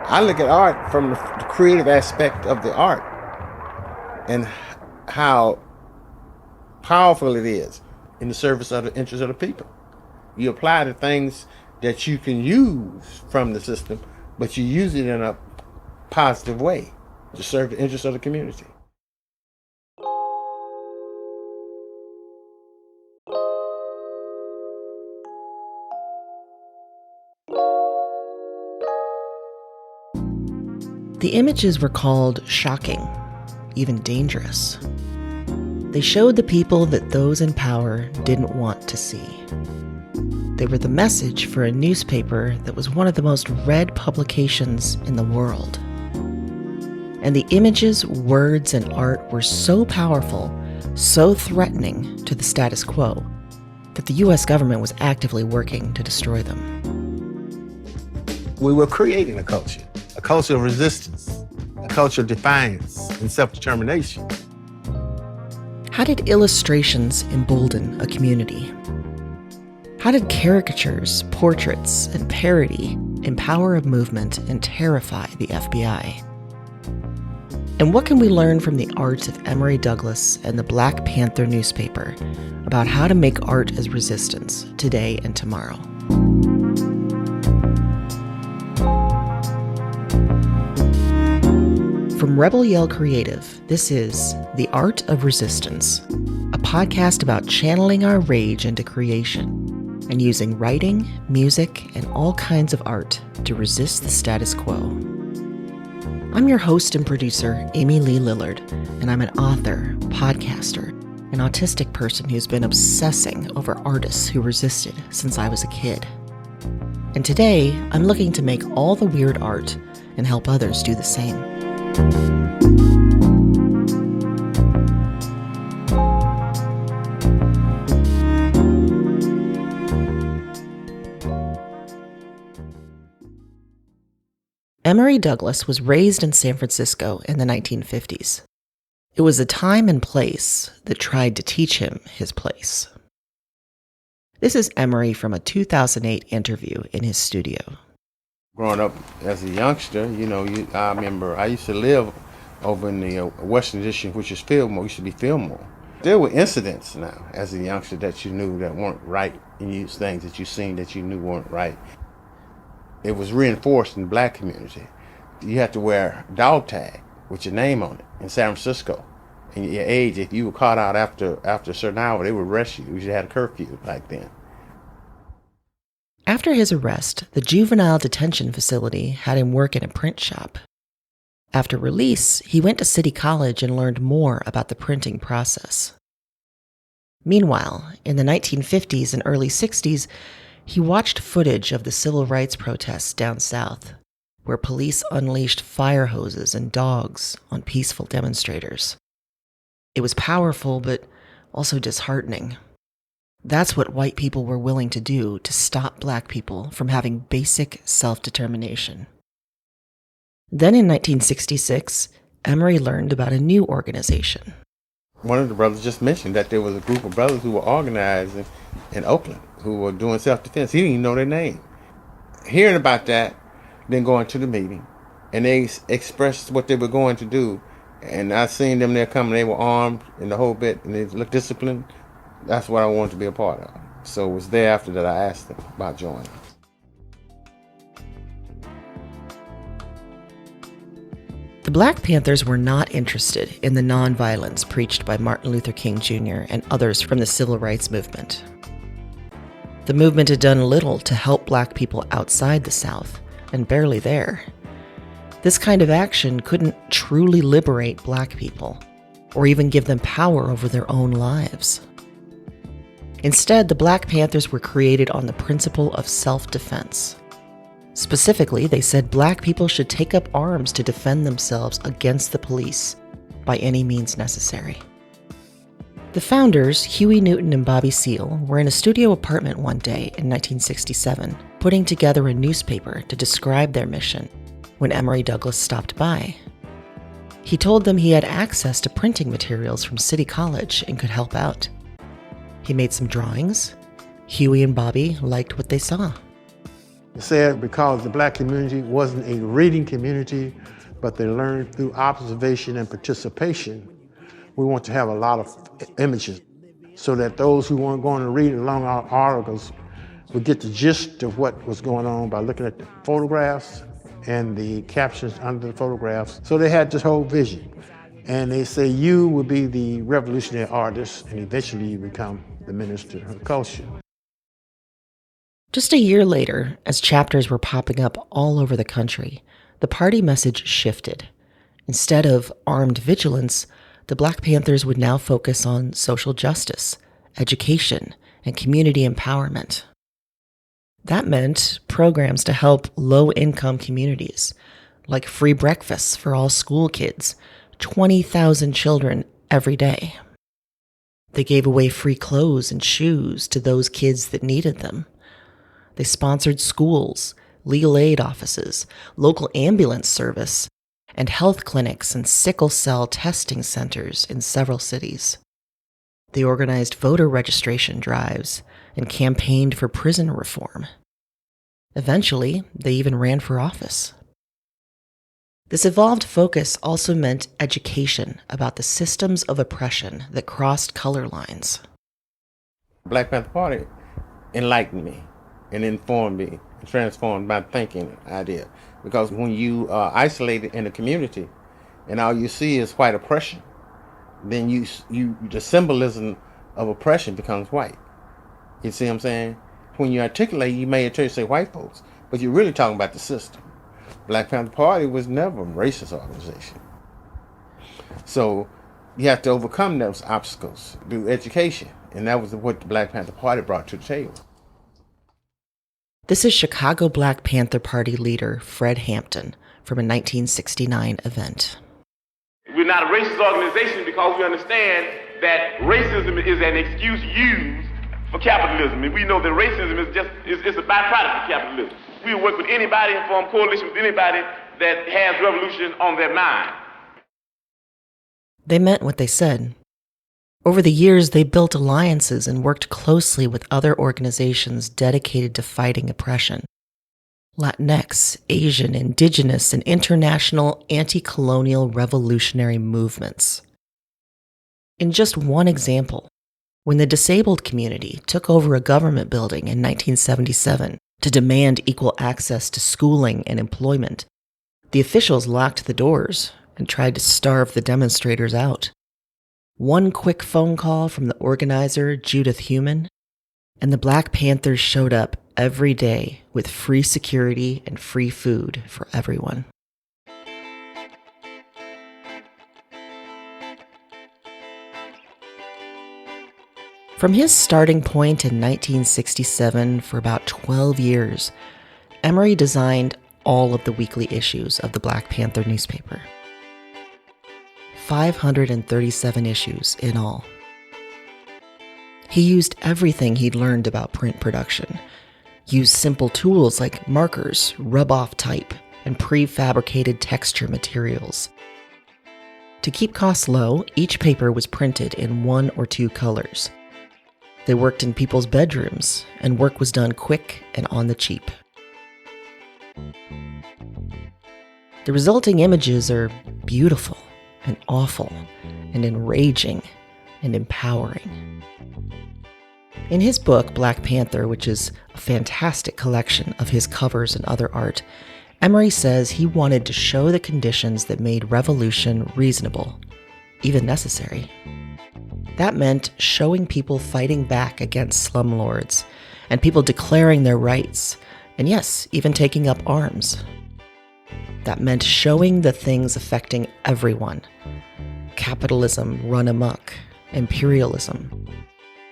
I look at art from the creative aspect of the art and how powerful it is in the service of the interests of the people. You apply the things that you can use from the system, but you use it in a positive way to serve the interests of the community. The images were called shocking, even dangerous. They showed the people that those in power didn't want to see. They were the message for a newspaper that was one of the most read publications in the world. And the images, words, and art were so powerful, so threatening to the status quo, that the US government was actively working to destroy them. We were creating a culture of resistance, a culture of defiance and self-determination. How did illustrations embolden a community? How did caricatures, portraits, and parody empower a movement and terrify the FBI? And what can we learn from the art of Emory Douglas and the Black Panther newspaper about how to make art as resistance today and tomorrow? From Rebel Yell Creative, this is The Art of Resistance, a podcast about channeling our rage into creation and using writing, music, and all kinds of art to resist the status quo. I'm your host and producer, Amy Lee Lillard, and I'm an author, podcaster, an autistic person who's been obsessing over artists who resisted since I was a kid. And today, I'm looking to make all the weird art and help others do the same. Emory Douglas was raised in San Francisco in the 1950s. It was a time and place that tried to teach him his place. This is Emory from a 2008 interview in his studio. Growing up as a youngster, I remember I used to live over in the Western District, which is Fillmore, used to be Fillmore. There were incidents now as a youngster that you knew that weren't right, and you things that you seen that you knew weren't right. It was reinforced in the black community. You had to wear a dog tag with your name on it in San Francisco. And your age, if you were caught out after a certain hour, they would arrest you. You had a curfew back then. After his arrest, the juvenile detention facility had him work in a print shop. After release, he went to City College and learned more about the printing process. Meanwhile, in the 1950s and early 60s, he watched footage of the civil rights protests down south, where police unleashed fire hoses and dogs on peaceful demonstrators. It was powerful, but also disheartening. That's what white people were willing to do to stop black people from having basic self-determination. Then in 1966, Emory learned about a new organization. One of the brothers just mentioned that there was a group of brothers who were organized in Oakland who were doing self-defense. He didn't even know their name. Hearing about that, then going to the meeting, and they expressed what they were going to do. And I seen them there coming, they were armed and the whole bit, and they looked disciplined. That's what I wanted to be a part of. So it was thereafter that I asked them about joining. The Black Panthers were not interested in the nonviolence preached by Martin Luther King Jr. and others from the civil rights movement. The movement had done little to help black people outside the South, and barely there. This kind of action couldn't truly liberate black people, or even give them power over their own lives. Instead, the Black Panthers were created on the principle of self-defense. Specifically, they said black people should take up arms to defend themselves against the police by any means necessary. The founders, Huey Newton and Bobby Seale, were in a studio apartment one day in 1967, putting together a newspaper to describe their mission when Emory Douglas stopped by. He told them he had access to printing materials from City College and could help out. He made some drawings. Huey and Bobby liked what they saw. He said because the black community wasn't a reading community, but they learned through observation and participation, we want to have a lot of images so that those who weren't going to read along our articles would get the gist of what was going on by looking at the photographs and the captions under the photographs. So they had this whole vision. And they say you will be the revolutionary artist and eventually you become the minister of culture. Just a year later, as chapters were popping up all over the country, the party message shifted. Instead of armed vigilance, the Black Panthers would now focus on social justice, education, and community empowerment. That meant programs to help low-income communities, like free breakfasts for all school kids, 20,000 children every day. They gave away free clothes and shoes to those kids that needed them. They sponsored schools, legal aid offices, local ambulance service, and health clinics and sickle cell testing centers in several cities. They organized voter registration drives and campaigned for prison reform. Eventually, they even ran for office. This evolved focus also meant education about the systems of oppression that crossed color lines. Black Panther Party enlightened me and informed me and transformed my thinking idea. Because when you are isolated in a community and all you see is white oppression, then the symbolism of oppression becomes white. You see what I'm saying? When you articulate, you may say white folks, but you're really talking about the system. Black Panther Party was never a racist organization. So you have to overcome those obstacles through education, and that was what the Black Panther Party brought to the table. This is Chicago Black Panther Party leader Fred Hampton from a 1969 event. We're not a racist organization because we understand that racism is an excuse used for capitalism, and we know that racism is a byproduct of capitalism. We work with anybody and form coalition with anybody that has revolution on their mind. They meant what they said. Over the years, they built alliances and worked closely with other organizations dedicated to fighting oppression. Latinx, Asian, Indigenous, and international anti-colonial revolutionary movements. In just one example, when the disabled community took over a government building in 1977 to demand equal access to schooling and employment, the officials locked the doors and tried to starve the demonstrators out. One quick phone call from the organizer, Judith Heumann, and the Black Panthers showed up every day with free security and free food for everyone. From his starting point in 1967 for about 12 years, Emory designed all of the weekly issues of the Black Panther newspaper. 537 issues in all. He used everything he'd learned about print production, used simple tools like markers, rub-off type, and prefabricated texture materials. To keep costs low, each paper was printed in 1 or 2 colors. They worked in people's bedrooms, and work was done quick and on the cheap. The resulting images are beautiful and awful and enraging and empowering. In his book, Black Panther, which is a fantastic collection of his covers and other art, Emory says he wanted to show the conditions that made revolution reasonable, even necessary. That meant showing people fighting back against slumlords and people declaring their rights, and yes, even taking up arms. That meant showing the things affecting everyone. Capitalism run amok, imperialism,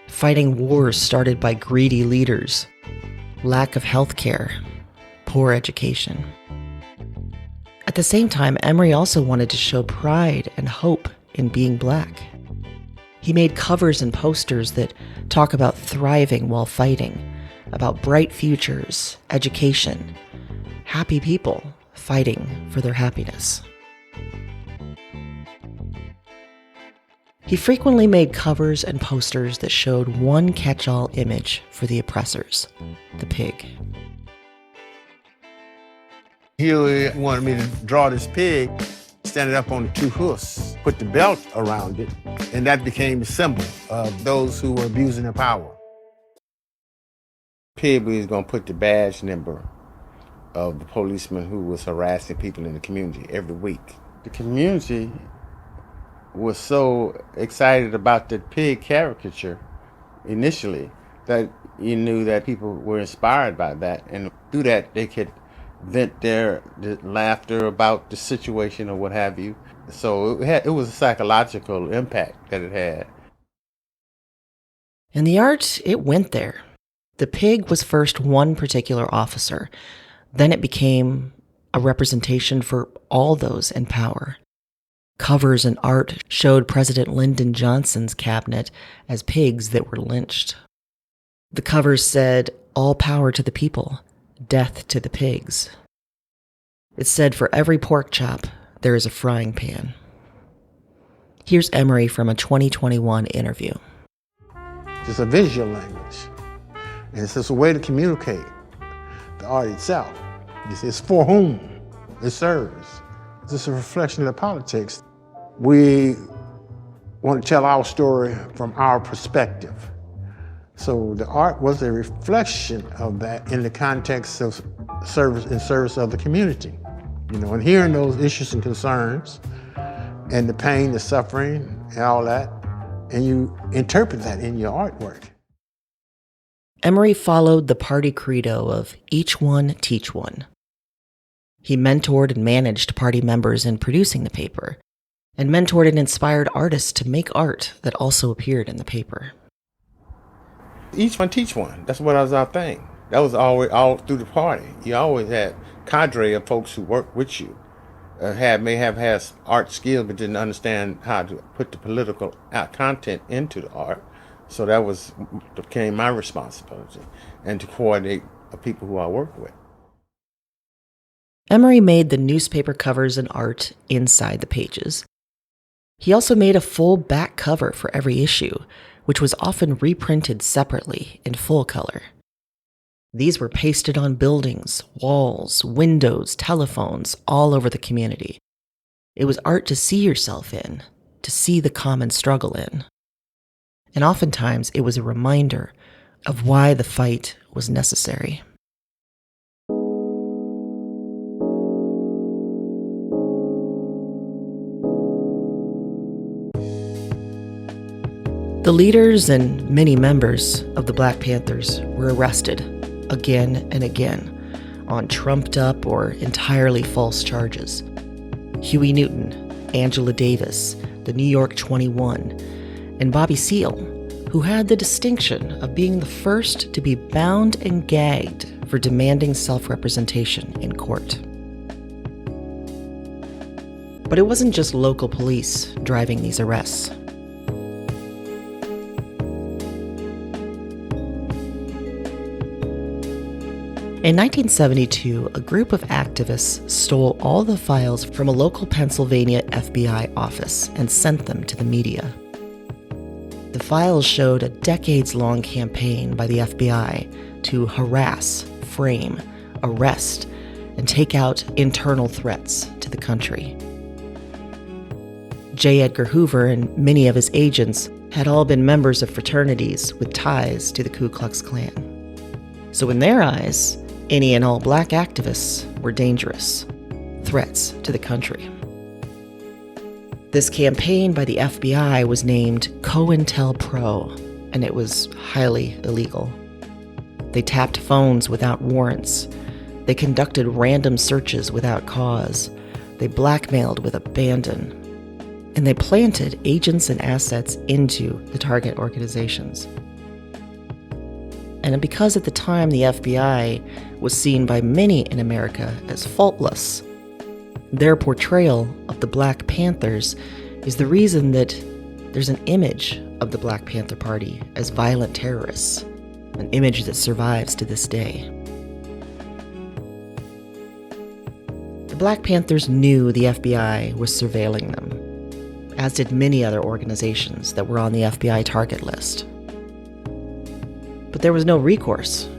fighting wars started by greedy leaders, lack of health care, poor education. At the same time, Emory also wanted to show pride and hope in being black. He made covers and posters that talk about thriving while fighting, about bright futures, education, happy people fighting for their happiness. He frequently made covers and posters that showed one catch-all image for the oppressors, the pig. Huey wanted me to draw this pig standing up on two hoofs, put the belt around it, and that became the symbol of those who were abusing their power. Pig was going to put the badge number of the policeman who was harassing people in the community every week. The community was so excited about the pig caricature initially that you knew that people were inspired by that, and through that they could vent their laughter about the situation or what have you. So it was a psychological impact that it had. And the art, it went there. The pig was first one particular officer. Then it became a representation for all those in power. Covers and art showed President Lyndon Johnson's cabinet as pigs that were lynched. The covers said, "All power to the people, death to the pigs." It said, "For every pork chop, there is a frying pan." Here's Emory from a 2021 interview. It's a visual language, and it's just a way to communicate the art itself. It's for whom it serves. It's just a reflection of the politics. We want to tell our story from our perspective. So the art was a reflection of that in the context of service of the community. And hearing those issues and concerns and the pain, the suffering, and all that, and you interpret that in your artwork. Emory followed the party credo of each one, teach one. He mentored and managed party members in producing the paper, and mentored and inspired artists to make art that also appeared in the paper. Each one, teach one. That's what was our thing. That was always all through the party. You always had cadre of folks who worked with you, may have had art skills but didn't understand how to put the political content into the art. So that became my responsibility, and to coordinate the people who I work with. Emory made the newspaper covers and art inside the pages. He also made a full back cover for every issue, which was often reprinted separately in full color. These were pasted on buildings, walls, windows, telephones, all over the community. It was art to see yourself in, to see the common struggle in. And oftentimes it was a reminder of why the fight was necessary. The leaders and many members of the Black Panthers were arrested again and again on trumped-up or entirely false charges. Huey Newton, Angela Davis, the New York 21, and Bobby Seale, who had the distinction of being the first to be bound and gagged for demanding self-representation in court. But it wasn't just local police driving these arrests. In 1972, a group of activists stole all the files from a local Pennsylvania FBI office and sent them to the media. The files showed a decades-long campaign by the FBI to harass, frame, arrest, and take out internal threats to the country. J. Edgar Hoover and many of his agents had all been members of fraternities with ties to the Ku Klux Klan. So in their eyes, any and all black activists were dangerous, threats to the country. This campaign by the FBI was named COINTELPRO, and it was highly illegal. They tapped phones without warrants. They conducted random searches without cause. They blackmailed with abandon. And they planted agents and assets into the target organizations. And because at the time the FBI was seen by many in America as faultless, their portrayal of the Black Panthers is the reason that there's an image of the Black Panther Party as violent terrorists, an image that survives to this day. The Black Panthers knew the FBI was surveilling them, as did many other organizations that were on the FBI target list. But there was no recourse.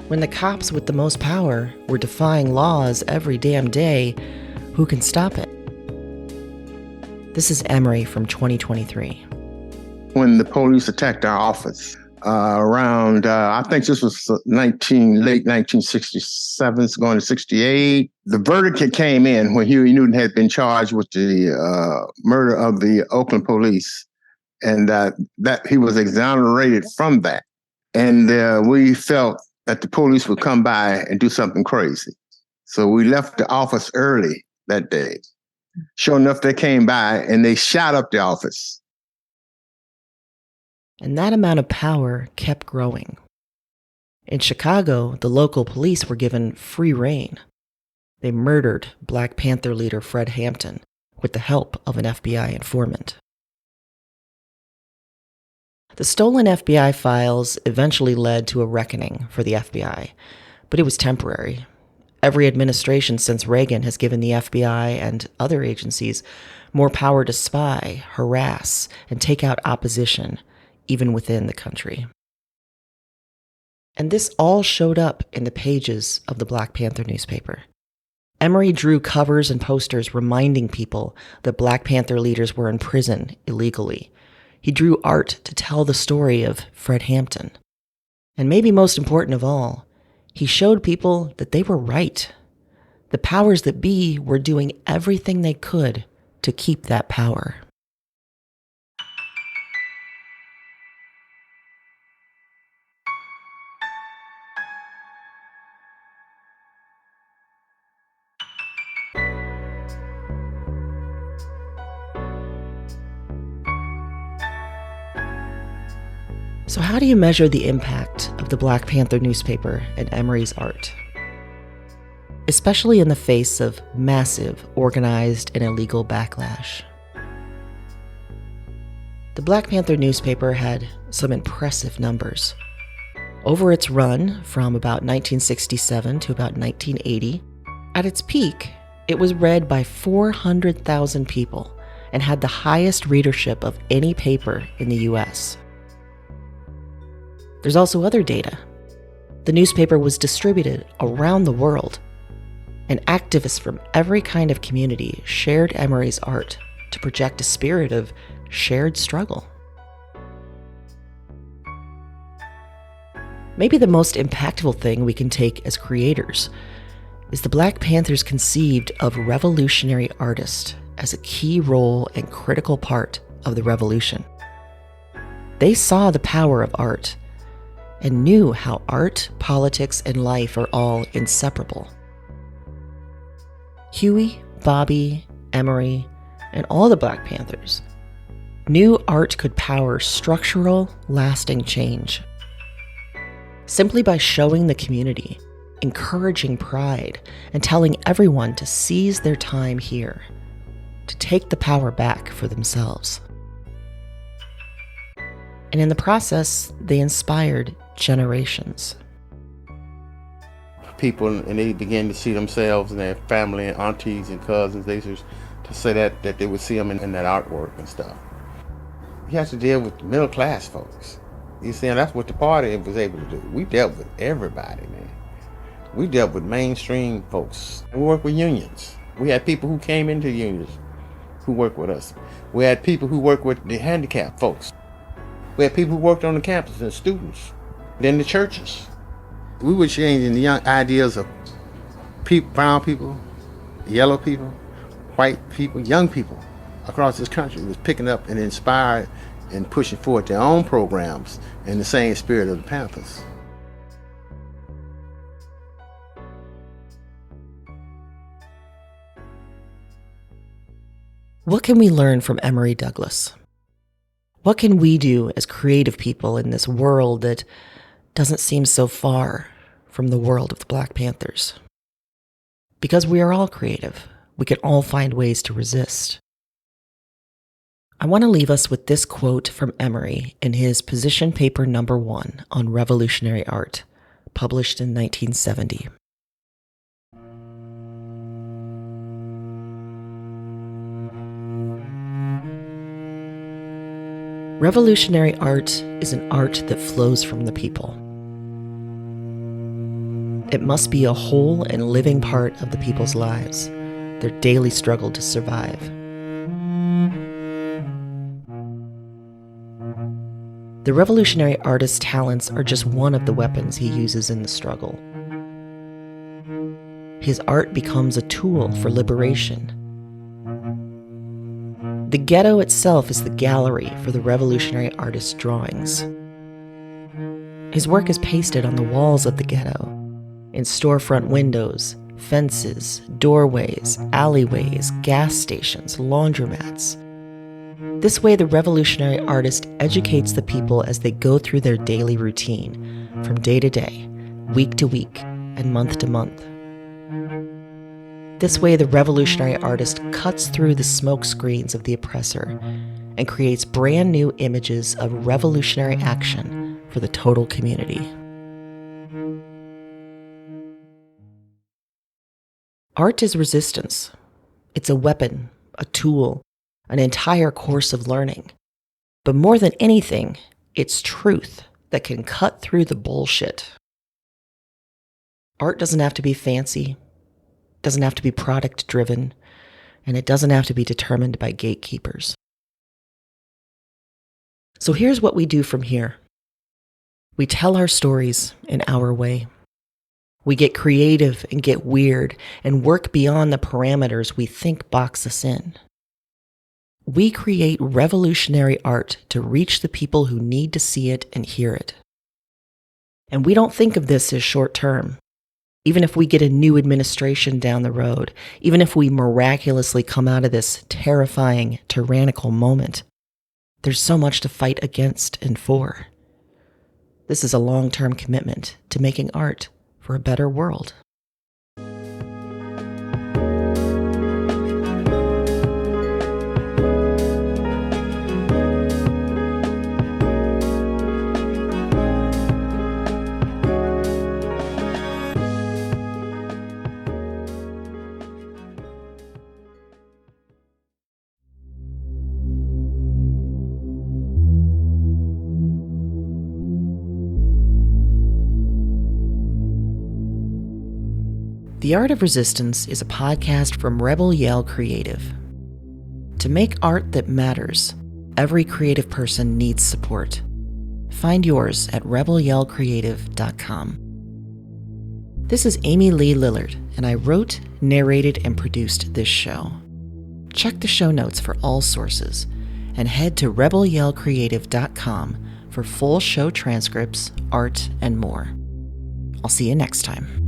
When the cops with the most power were defying laws every damn day, who can stop it? This is Emory from 2023. When the police attacked our office around, I think this was late 1967, going to 68. The verdict came in when Huey Newton had been charged with the murder of the Oakland police, and that he was exonerated from that. And we felt that the police would come by and do something crazy. So we left the office early that day. Sure enough, they came by and they shot up the office. And that amount of power kept growing. In Chicago, the local police were given free rein. They murdered Black Panther leader Fred Hampton with the help of an FBI informant. The stolen FBI files eventually led to a reckoning for the FBI, but it was temporary. Every administration since Reagan has given the FBI and other agencies more power to spy, harass, and take out opposition, even within the country. And this all showed up in the pages of the Black Panther newspaper. Emory drew covers and posters reminding people that Black Panther leaders were in prison illegally. He drew art to tell the story of Fred Hampton. And maybe most important of all, he showed people that they were right. The powers that be were doing everything they could to keep that power. So how do you measure the impact of the Black Panther newspaper and Emory's art? Especially in the face of massive, organized, and illegal backlash. The Black Panther newspaper had some impressive numbers. Over its run, from about 1967 to about 1980, at its peak, it was read by 400,000 people and had the highest readership of any paper in the US. There's also other data. The newspaper was distributed around the world, and activists from every kind of community shared Emory's art to project a spirit of shared struggle. Maybe the most impactful thing we can take as creators is the Black Panthers conceived of revolutionary artists as a key role and critical part of the revolution. They saw the power of art and knew how art, politics, and life are all inseparable. Huey, Bobby, Emory, and all the Black Panthers knew art could power structural, lasting change. Simply by showing the community, encouraging pride, and telling everyone to seize their time here, to take the power back for themselves. And in the process, they inspired generations. People, and they began to see themselves and their family and aunties and cousins. They used to say that they would see them in that artwork and stuff. You have to deal with middle class folks. You see, and that's what the party was able to do. We dealt with everybody, man. We dealt with mainstream folks. And we worked with unions. We had people who came into unions who worked with us. We had people who worked with the handicapped folks. We had people who worked on the campus and students. Then the churches. We were changing the young ideas of people, brown people, yellow people, white people, young people across this country. It was picking up and inspired and pushing forward their own programs in the same spirit of the Panthers. What can we learn from Emory Douglas? What can we do as creative people in this world that doesn't seem so far from the world of the Black Panthers? Because we are all creative, we can all find ways to resist. I want to leave us with this quote from Emory in his position paper number 1 on revolutionary art, published in 1970. Revolutionary art is an art that flows from the people. It must be a whole and living part of the people's lives, their daily struggle to survive. The revolutionary artist's talents are just one of the weapons he uses in the struggle. His art becomes a tool for liberation. The ghetto itself is the gallery for the revolutionary artist's drawings. His work is pasted on the walls of the ghetto, in storefront windows, fences, doorways, alleyways, gas stations, laundromats. This way, the revolutionary artist educates the people as they go through their daily routine, from day to day, week to week, and month to month. This way, the revolutionary artist cuts through the smoke screens of the oppressor and creates brand new images of revolutionary action for the total community. Art is resistance. It's a weapon, a tool, an entire course of learning. But more than anything, it's truth that can cut through the bullshit. Art doesn't have to be fancy, doesn't have to be product-driven, and it doesn't have to be determined by gatekeepers. So here's what we do from here. We tell our stories in our way. We get creative and get weird and work beyond the parameters we think box us in. We create revolutionary art to reach the people who need to see it and hear it. And we don't think of this as short term. Even if we get a new administration down the road, even if we miraculously come out of this terrifying, tyrannical moment, there's so much to fight against and for. This is a long-term commitment to making art for a better world. The Art of Resistance is a podcast from Rebel Yell Creative. To make art that matters, every creative person needs support. Find yours at rebelyellcreative.com. This is Amy Lee Lillard, and I wrote, narrated, and produced this show. Check the show notes for all sources, and head to rebelyellcreative.com for full show transcripts, art, and more. I'll see you next time.